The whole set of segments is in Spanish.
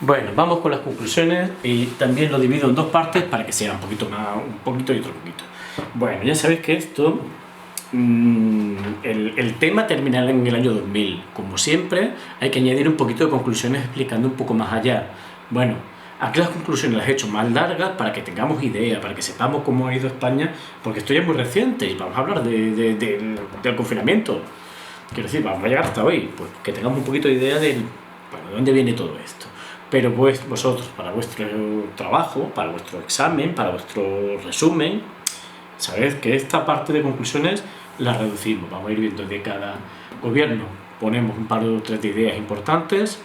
Bueno, vamos con las conclusiones y también lo divido en dos partes para que sea un poquito más, un poquito y otro poquito. Bueno, ya sabéis que esto, el tema termina en el año 2000. Como siempre, hay que añadir un poquito de conclusiones explicando un poco más allá. Bueno, aquí las conclusiones las he hecho más largas para que tengamos idea, para que sepamos cómo ha ido España, porque esto ya es muy reciente y vamos a hablar del confinamiento. Quiero decir, vamos a llegar hasta hoy, pues que tengamos un poquito de idea de dónde viene todo esto. Pero pues vosotros, para vuestro trabajo, para vuestro examen, para vuestro resumen, sabed que esta parte de conclusiones la reducimos. Vamos a ir viendo de cada gobierno. Ponemos un par o tres de ideas importantes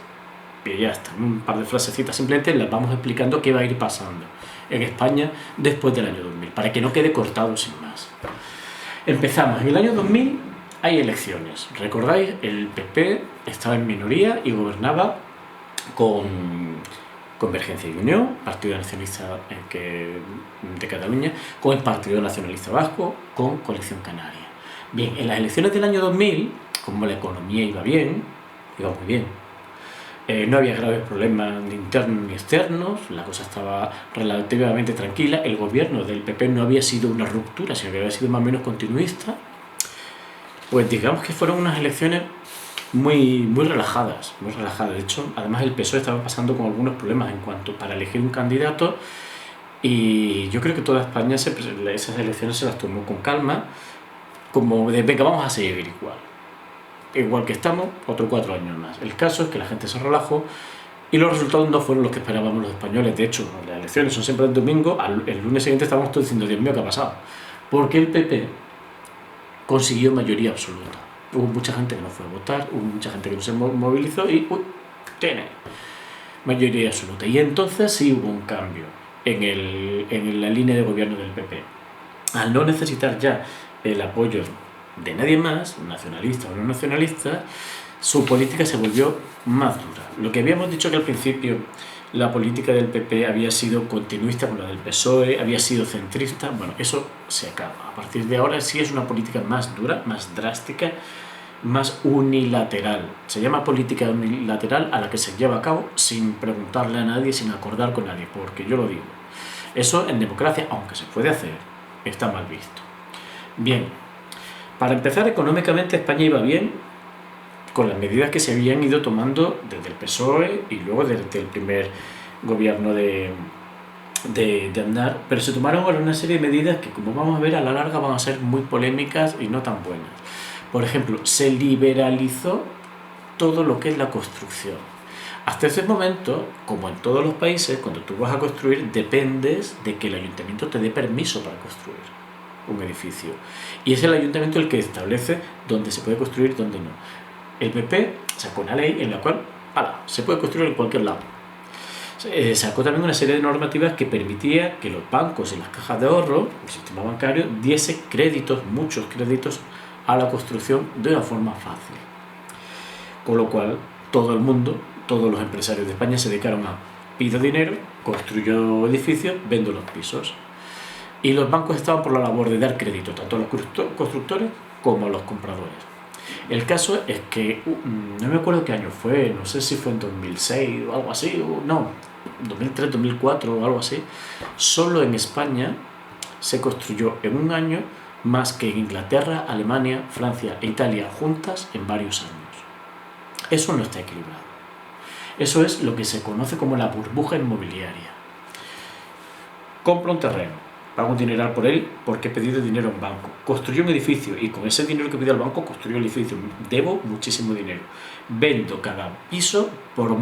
y ya está. Un par de frasecitas simplemente las vamos explicando qué va a ir pasando en España después del año 2000, para que no quede cortado sin más. Empezamos. En el año 2000 hay elecciones. ¿Recordáis? El PP estaba en minoría y gobernaba con Convergencia y Unión, Partido Nacionalista de Cataluña, con el Partido Nacionalista Vasco, con Coalición Canaria. Bien, en las elecciones del año 2000, como la economía iba bien, iba muy bien, no había graves problemas ni internos ni externos, la cosa estaba relativamente tranquila, el gobierno del PP no había sido una ruptura, sino que había sido más o menos continuista, pues digamos que fueron unas elecciones muy relajadas, muy relajadas. De hecho, además el PSOE estaba pasando con algunos problemas en cuanto para elegir un candidato y yo creo que toda España esas elecciones se las tomó con calma, como de venga, vamos a seguir igual que estamos, otros 4 años más. El caso es que la gente se relajó y los resultados no fueron los que esperábamos los españoles. De hecho, las elecciones son siempre el domingo, el lunes siguiente estábamos todos diciendo, Dios mío, ¿qué ha pasado? Porque el PP consiguió mayoría absoluta. Hubo mucha gente que no fue a votar, hubo mucha gente que no se movilizó y tiene mayoría absoluta. Y entonces sí hubo un cambio en la línea de gobierno del PP. Al no necesitar ya el apoyo de nadie más, nacionalista o no nacionalista, su política se volvió más dura. Lo que habíamos dicho que al principio la política del PP había sido continuista con la del PSOE, había sido centrista, bueno, eso se acaba. A partir de ahora sí es una política más dura, más drástica, más unilateral. Se llama política unilateral a la que se lleva a cabo sin preguntarle a nadie, sin acordar con nadie, porque yo lo digo. Eso en democracia, aunque se puede hacer, está mal visto. Bien, para empezar, económicamente España iba bien con las medidas que se habían ido tomando desde el PSOE y luego desde el primer gobierno de Aznar, pero se tomaron ahora una serie de medidas que, como vamos a ver, a la larga van a ser muy polémicas y no tan buenas. Por ejemplo, se liberalizó todo lo que es la construcción. Hasta ese momento, como en todos los países, cuando tú vas a construir, dependes de que el ayuntamiento te dé permiso para construir un edificio. Y es el ayuntamiento el que establece dónde se puede construir y dónde no. El PP sacó una ley en la cual se puede construir en cualquier lado. Sacó también una serie de normativas que permitía que los bancos y las cajas de ahorro, el sistema bancario, diese créditos, muchos créditos a la construcción de una forma fácil. Con lo cual, todo el mundo, todos los empresarios de España se dedicaron a pido dinero, construyo edificios, vendo los pisos. Y los bancos estaban por la labor de dar crédito tanto a los constructores como a los compradores. El caso es que, no me acuerdo qué año fue, no sé si fue en 2006 o algo así, no, 2003, 2004 o algo así, solo en España se construyó en un año más que en Inglaterra, Alemania, Francia e Italia juntas en varios años. Eso no está equilibrado. Eso es lo que se conoce como la burbuja inmobiliaria. Compro un terreno, pago un dineral por él porque he pedido dinero a un banco. Construyo un edificio y con ese dinero que he pedido al banco construyo el edificio. Debo muchísimo dinero. Vendo cada piso por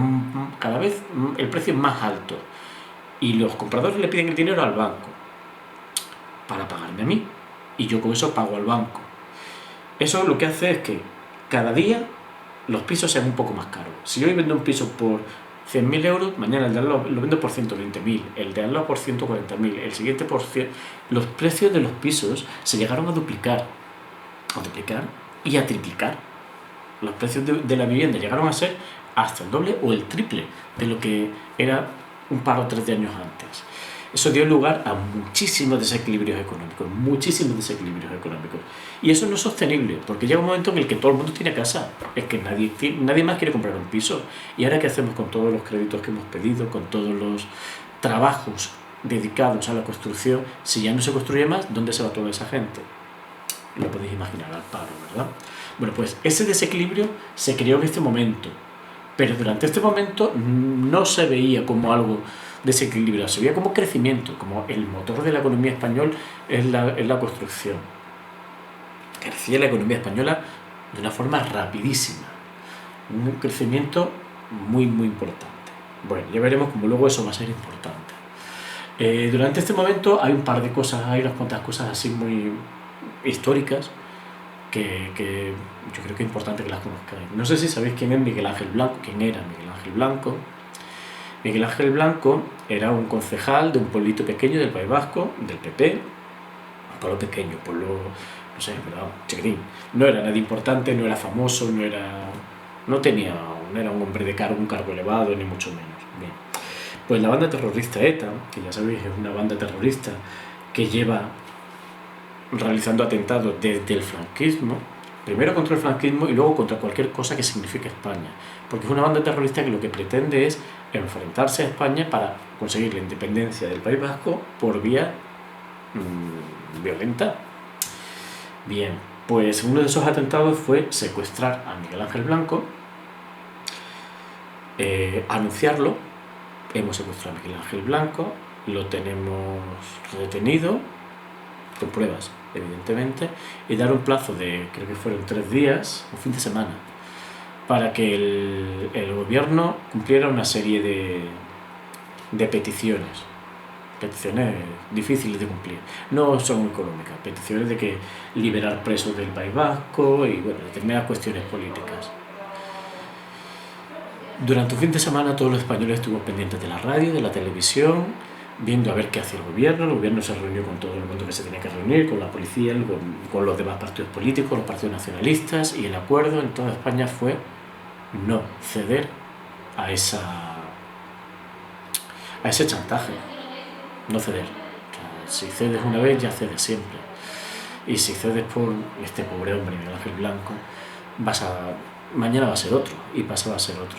cada vez el precio más alto. Y los compradores le piden el dinero al banco para pagarme a mí. Y yo con eso pago al banco. Eso lo que hace es que cada día los pisos sean un poco más caros. Si hoy vendo un piso por 100.000 euros, mañana el de al lado lo vendo por 120.000, el de al lado por 140.000, el siguiente por 100. Los precios de los pisos se llegaron a duplicar y a triplicar. Los precios de la vivienda llegaron a ser hasta el doble o el triple de lo que era un par o tres de años antes. Eso dio lugar a muchísimos desequilibrios económicos, Y eso no es sostenible, porque llega un momento en el que todo el mundo tiene casa, es que nadie más quiere comprar un piso. ¿Y ahora qué hacemos con todos los créditos que hemos pedido, con todos los trabajos dedicados a la construcción? Si ya no se construye más, ¿dónde se va toda esa gente? Lo podéis imaginar, al paro, ¿verdad? Bueno, pues ese desequilibrio se creó en este momento, pero durante este momento no se veía como algo desequilibrado, se veía como crecimiento, como el motor de la economía española es la construcción. Crecía la economía española de una forma rapidísima, un crecimiento muy importante. Bueno, ya veremos cómo luego eso va a ser importante. Durante este momento hay un par de cosas, hay unas cuantas cosas así muy históricas que yo creo que es importante que las conozcáis. No sé si sabéis quién es Miguel Ángel Blanco, quién era Miguel Ángel Blanco. Miguel Ángel Blanco era un concejal de un pueblito pequeño del País Vasco, del PP, un pueblo pequeño, pueblo, no sé, pero chiquitín. No era nadie importante, no era famoso, no era un hombre de un cargo elevado, ni mucho menos. Bien. Pues la banda terrorista ETA, que ya sabéis es una banda terrorista que lleva realizando atentados desde el franquismo, primero contra el franquismo y luego contra cualquier cosa que signifique España, porque es una banda terrorista que lo que pretende es enfrentarse a España para conseguir la independencia del País Vasco por vía violenta. Bien, pues uno de esos atentados fue secuestrar a Miguel Ángel Blanco, anunciarlo, hemos secuestrado a Miguel Ángel Blanco, lo tenemos retenido, con pruebas, evidentemente, y dar un plazo de, creo que fueron 3 días, un fin de semana, para que el gobierno cumpliera una serie de peticiones difíciles de cumplir, no son económicas, peticiones de que liberar presos del País Vasco y bueno, determinadas cuestiones políticas. Durante un fin de semana todos los españoles estuvimos pendientes de la radio, de la televisión, viendo a ver qué hacía el gobierno se reunió con todo el mundo que se tenía que reunir, con la policía, con los demás partidos políticos, los partidos nacionalistas, y el acuerdo en toda España fue no ceder a ese chantaje, no ceder. O sea, si cedes una vez, ya cedes siempre. Y si cedes por este pobre hombre, Miguel Ángel Blanco, mañana va a ser otro, y pasado va a ser otro.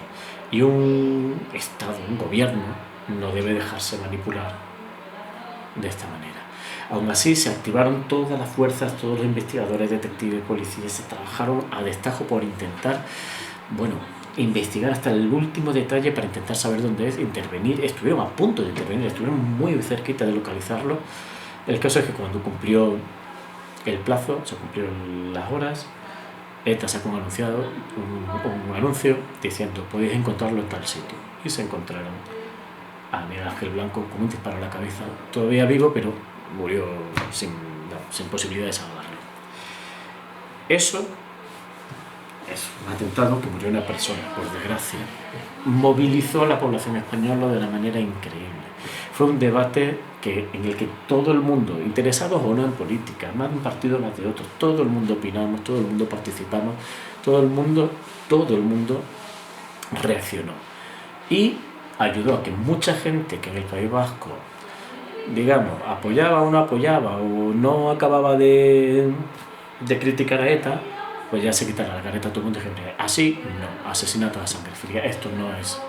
Y un Estado, un gobierno, no debe dejarse manipular de esta manera. Aún así, se activaron todas las fuerzas, todos los investigadores, detectives, policías, se trabajaron a destajo por intentar, investigar hasta el último detalle para intentar saber dónde es, intervenir. Estuvieron a punto de intervenir, estuvieron muy cerquita de localizarlo. El caso es que cuando cumplió el plazo, se cumplieron las horas, ETA sacó un anuncio diciendo podéis encontrarlo en tal sitio, y se encontraron a Miguel Ángel Blanco con un disparo en la cabeza, todavía vivo, pero murió sin posibilidad de salvarlo. Eso es un atentado que murió una persona, por desgracia. Movilizó a la población española de una manera increíble. Fue un debate en el que todo el mundo, interesados o no en política, más de un partido más de otro, todo el mundo opinamos, todo el mundo participamos, todo el mundo reaccionó. Y ayudó a que mucha gente que en el País Vasco, apoyaba o no apoyaba, o no acababa de criticar a ETA, pues ya se quitara la careta a todo el mundo y dijera, así no, asesinato a sangre fría, esto no es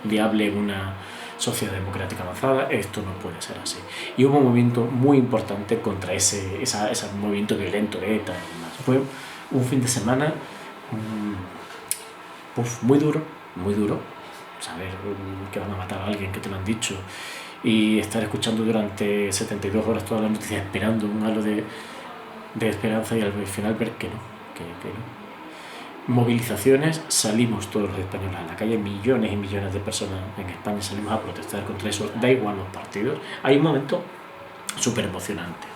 viable en una sociedad democrática avanzada, esto no puede ser así. Y hubo un movimiento muy importante contra ese movimiento violento de ETA. Fue un fin de semana muy duro, saber que van a matar a alguien, que te lo han dicho, y estar escuchando durante 72 horas todas las noticias esperando un halo de esperanza y al final ver que no. Movilizaciones, salimos todos los españoles a la calle, millones y millones de personas en España salimos a protestar contra eso, da igual los partidos. Hay un momento súper emocionante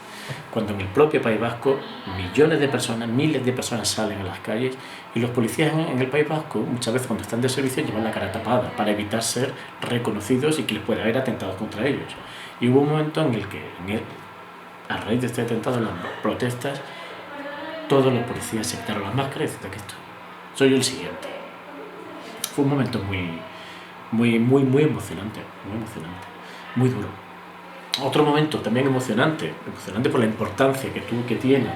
cuando en el propio País Vasco millones de personas, miles de personas salen a las calles, y los policías en el País Vasco muchas veces cuando están de servicio llevan la cara tapada para evitar ser reconocidos y que les pueda haber atentados contra ellos. Y hubo un momento en el que a raíz de este atentado, en las protestas, todos los policías se quitaron las máscaras y dicen que esto soy yo el siguiente. Fue un momento muy emocionante, muy duro. Otro momento también emocionante por la importancia que tiene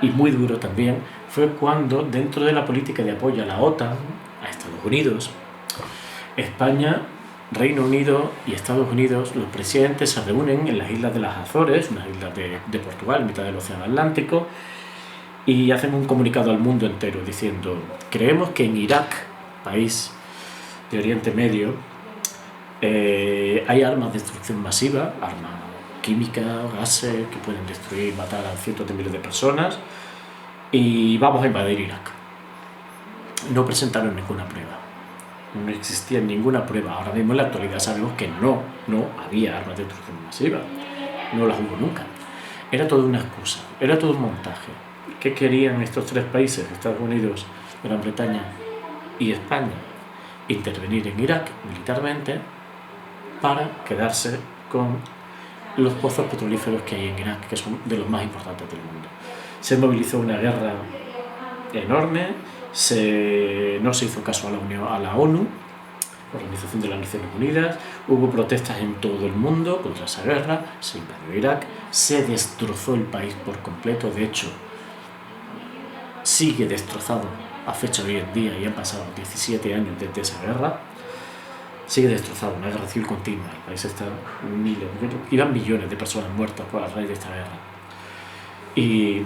y muy duro también, fue cuando dentro de la política de apoyo a la OTAN, a Estados Unidos, España, Reino Unido y Estados Unidos, los presidentes se reúnen en las islas de las Azores, unas islas de Portugal, en mitad del Océano Atlántico, y hacen un comunicado al mundo entero diciendo: creemos que en Irak, país de Oriente Medio, hay armas de destrucción masiva, armas químicas, gases que pueden destruir y matar a cientos de miles de personas, y vamos a invadir Irak. No presentaron ninguna prueba, no existía ninguna prueba. Ahora mismo en la actualidad sabemos que no había armas de destrucción masiva, no las hubo nunca. Era toda una excusa, era todo un montaje. ¿Qué querían estos tres países, Estados Unidos, Gran Bretaña y España? Intervenir en Irak militarmente para quedarse con los pozos petrolíferos que hay en Irak, que son de los más importantes del mundo. Se movilizó una guerra enorme, no se hizo caso a la ONU, Organización de las Naciones Unidas, hubo protestas en todo el mundo contra esa guerra, se invadió Irak, se destrozó el país por completo. De hecho, sigue destrozado a fecha de hoy en día, y han pasado 17 años desde esa guerra. Sigue destrozado, una guerra civil continua. El país está iban millones de personas muertas por la raíz de esta guerra. Y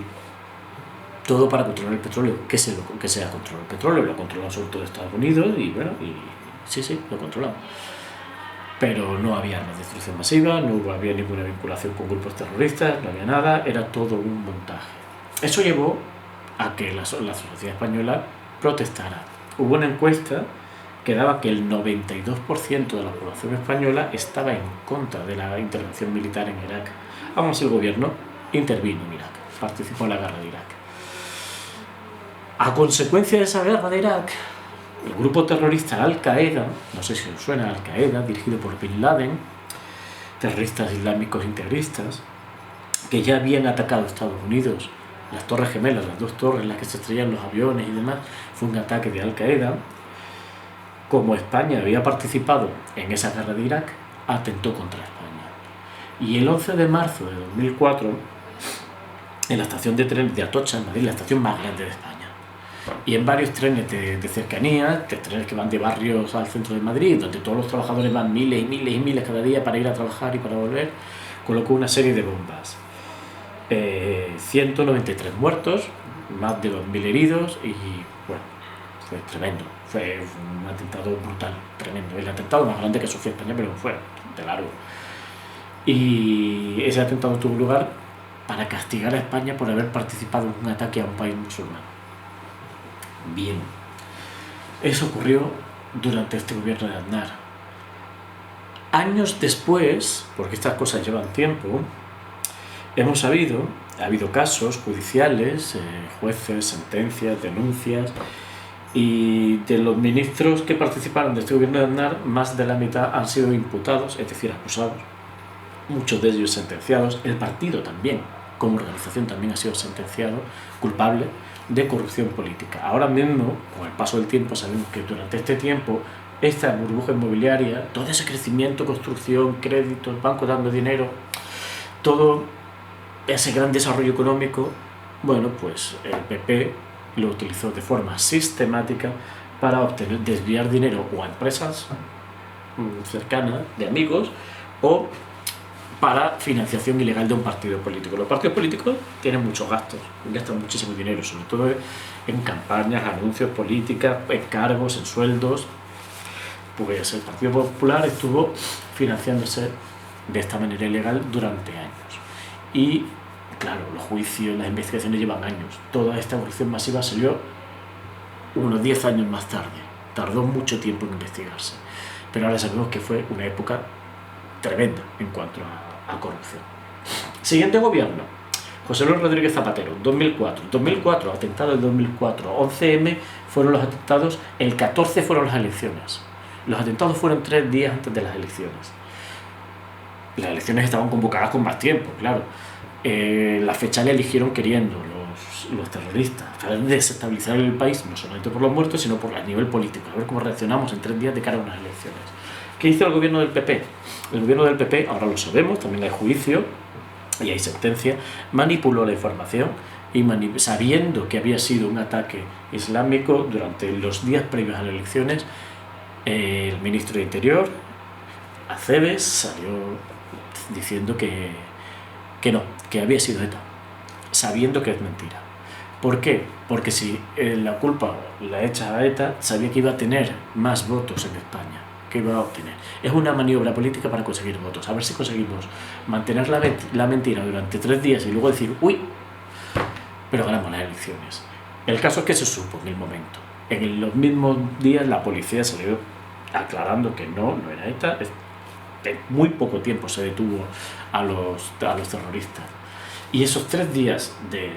todo para controlar el petróleo. ¿Qué se ha controlado el petróleo? Lo ha controlado sobre todo Estados Unidos, y bueno, sí, lo controlamos. Pero no había armas de destrucción masiva, no había ninguna vinculación con grupos terroristas, no había nada, era todo un montaje. Eso llevó a que la sociedad española protestara. Hubo una encuesta que daba que el 92% de la población española estaba en contra de la intervención militar en Irak. Aún así el gobierno intervino en Irak, participó en la guerra de Irak. A consecuencia de esa guerra de Irak, el grupo terrorista Al-Qaeda, no sé si os suena, Al-Qaeda, dirigido por Bin Laden, terroristas islámicos integristas, que ya habían atacado a Estados Unidos, las Torres Gemelas, las dos torres en las que se estrellan los aviones y demás, fue un ataque de Al-Qaeda. Como España había participado en esa guerra de Irak, atentó contra España. Y el 11 de marzo de 2004, en la estación de trenes de Atocha, en Madrid, la estación más grande de España, y en varios trenes de cercanías, trenes que van de barrios al centro de Madrid, donde todos los trabajadores van miles y miles y miles cada día para ir a trabajar y para volver, colocó una serie de bombas. 193 muertos, más de 2.000 heridos, y bueno, fue tremendo. Fue un atentado brutal, tremendo. El atentado más grande que sufrió España, pero fue de largo. Y ese atentado tuvo lugar para castigar a España por haber participado en un ataque a un país musulmán. Bien, eso ocurrió durante este gobierno de Aznar. Años después, porque estas cosas llevan tiempo, ha habido casos judiciales, jueces, sentencias, denuncias, y de los ministros que participaron de este gobierno de Aznar, más de la mitad han sido imputados, es decir, acusados, muchos de ellos sentenciados. El partido también, como organización, también ha sido sentenciado, culpable de corrupción política. Ahora mismo, con el paso del tiempo, sabemos que durante este tiempo, esta burbuja inmobiliaria, todo ese crecimiento, construcción, créditos, bancos dando dinero, todo ese gran desarrollo económico, bueno, pues el PP lo utilizó de forma sistemática para desviar dinero o a empresas cercanas, de amigos, o para financiación ilegal de un partido político. Los partidos políticos tienen muchos gastos, gastan muchísimo dinero, sobre todo en campañas, anuncios, políticas, en cargos, en sueldos. Pues el Partido Popular estuvo financiándose de esta manera ilegal durante años. Y claro, los juicios, las investigaciones llevan años. Toda esta corrupción masiva salió unos 10 años más tarde. Tardó mucho tiempo en investigarse. Pero ahora sabemos que fue una época tremenda en cuanto a corrupción. Siguiente gobierno, José Luis Rodríguez Zapatero, 2004. 2004, atentado del 2004. 11M fueron los atentados, el 14 fueron las elecciones. Los atentados fueron 3 días antes de las elecciones. Las elecciones estaban convocadas con más tiempo, claro. La fecha la eligieron queriendo los terroristas, para desestabilizar el país, no solamente por los muertos, sino por el nivel político, a ver cómo reaccionamos en 3 días de cara a unas elecciones. ¿Qué hizo el gobierno del PP? El gobierno del PP, ahora lo sabemos, también hay juicio y hay sentencia, manipuló la información y sabiendo que había sido un ataque islámico durante los días previos a las elecciones, el ministro de Interior, Acebes, salió diciendo que no, que había sido ETA, sabiendo que es mentira. ¿Por qué? Porque si la culpa la echa a ETA, sabía que iba a tener más votos en España, que iba a obtener. Es una maniobra política para conseguir votos. A ver si conseguimos mantener la mentira durante 3 días y luego decir, uy, pero ganamos las elecciones. El caso es que se supo en el momento. En los mismos días la policía salió aclarando que no era ETA. En muy poco tiempo se detuvo a los terroristas. Y esos 3 días de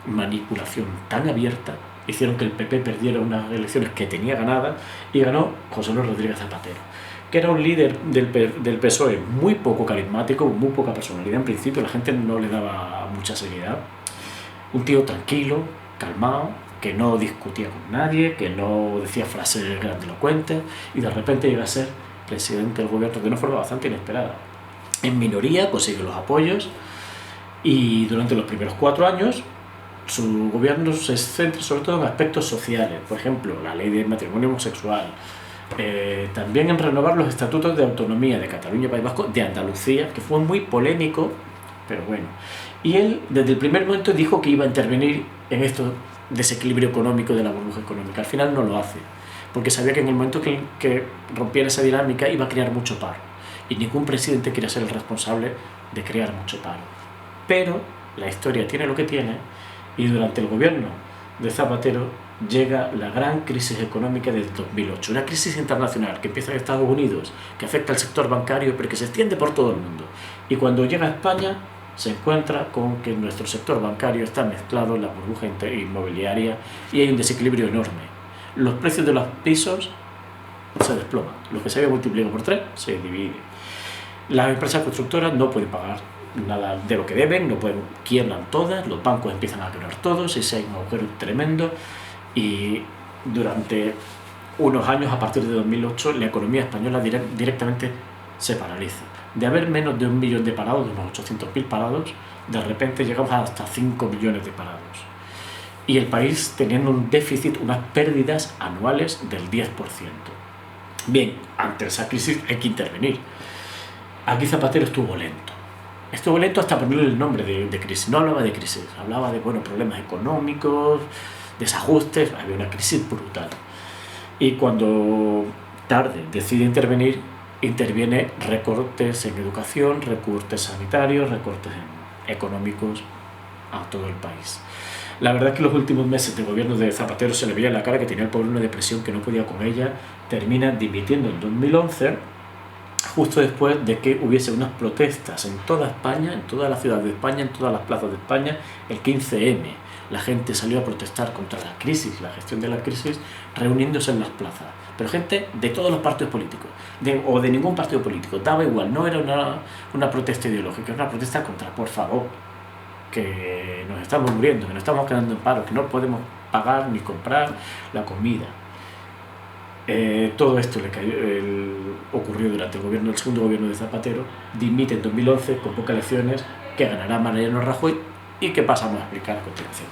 manipulación tan abierta hicieron que el PP perdiera unas elecciones que tenía ganadas y ganó José Luis Rodríguez Zapatero, que era un líder del PSOE muy poco carismático, muy poca personalidad. En principio la gente no le daba mucha seriedad. Un tío tranquilo, calmado, que no discutía con nadie, que no decía frases grandilocuentes, y de repente llega a ser presidente del gobierno de una forma bastante inesperada. En minoría consigue los apoyos y durante los primeros 4 años su gobierno se centra sobre todo en aspectos sociales, por ejemplo, la ley de matrimonio homosexual, también en renovar los estatutos de autonomía de Cataluña, País Vasco, de Andalucía, que fue muy polémico, pero bueno. Y él desde el primer momento dijo que iba a intervenir en este desequilibrio económico de la burbuja económica. Al final no lo hace, porque sabía que en el momento que rompiera esa dinámica iba a crear mucho paro, y ningún presidente quiere ser el responsable de crear mucho paro. Pero la historia tiene lo que tiene, y durante el gobierno de Zapatero llega la gran crisis económica del 2008, una crisis internacional que empieza en Estados Unidos, que afecta al sector bancario, pero que se extiende por todo el mundo. Y cuando llega a España se encuentra con que nuestro sector bancario está mezclado en la burbuja inmobiliaria y hay un desequilibrio enorme. Los precios de los pisos se desploman, lo que se había multiplicado por 3 se divide. Las empresas constructoras no pueden pagar nada de lo que deben, no pueden, quiebran todas, los bancos empiezan a quebrar todos, ese hay un agujero tremendo, y durante unos años, a partir de 2008, la economía española directamente se paraliza. De haber menos de 1 millón de parados, de unos 800.000 parados, de repente llegamos a hasta 5 millones de parados. Y el país teniendo un déficit, unas pérdidas anuales del 10%. Bien, ante esa crisis hay que intervenir. Aquí Zapatero estuvo lento. Estuvo lento hasta ponerle el nombre de crisis. No hablaba de crisis, hablaba de problemas económicos, desajustes, había una crisis brutal. Y cuando tarde decide intervenir, interviene recortes en educación, recortes sanitarios, recortes económicos a todo el país. La verdad es que los últimos meses de gobierno de Zapatero se le veía en la cara que tenía el pueblo una depresión que no podía con ella. Termina dimitiendo en 2011, justo después de que hubiese unas protestas en toda España, en toda la ciudad de España, en todas las plazas de España, el 15M. La gente salió a protestar contra la crisis, la gestión de la crisis, reuniéndose en las plazas. Pero gente de todos los partidos políticos, o de ningún partido político, daba igual, no era una protesta ideológica, era una protesta contra, por favor, que nos estamos muriendo, que nos estamos quedando en paro, que no podemos pagar ni comprar la comida. Todo esto ocurrió durante el segundo gobierno de Zapatero, dimite en 2011, convoca elecciones, que ganará Mariano Rajoy y que pasamos a explicar a continuación.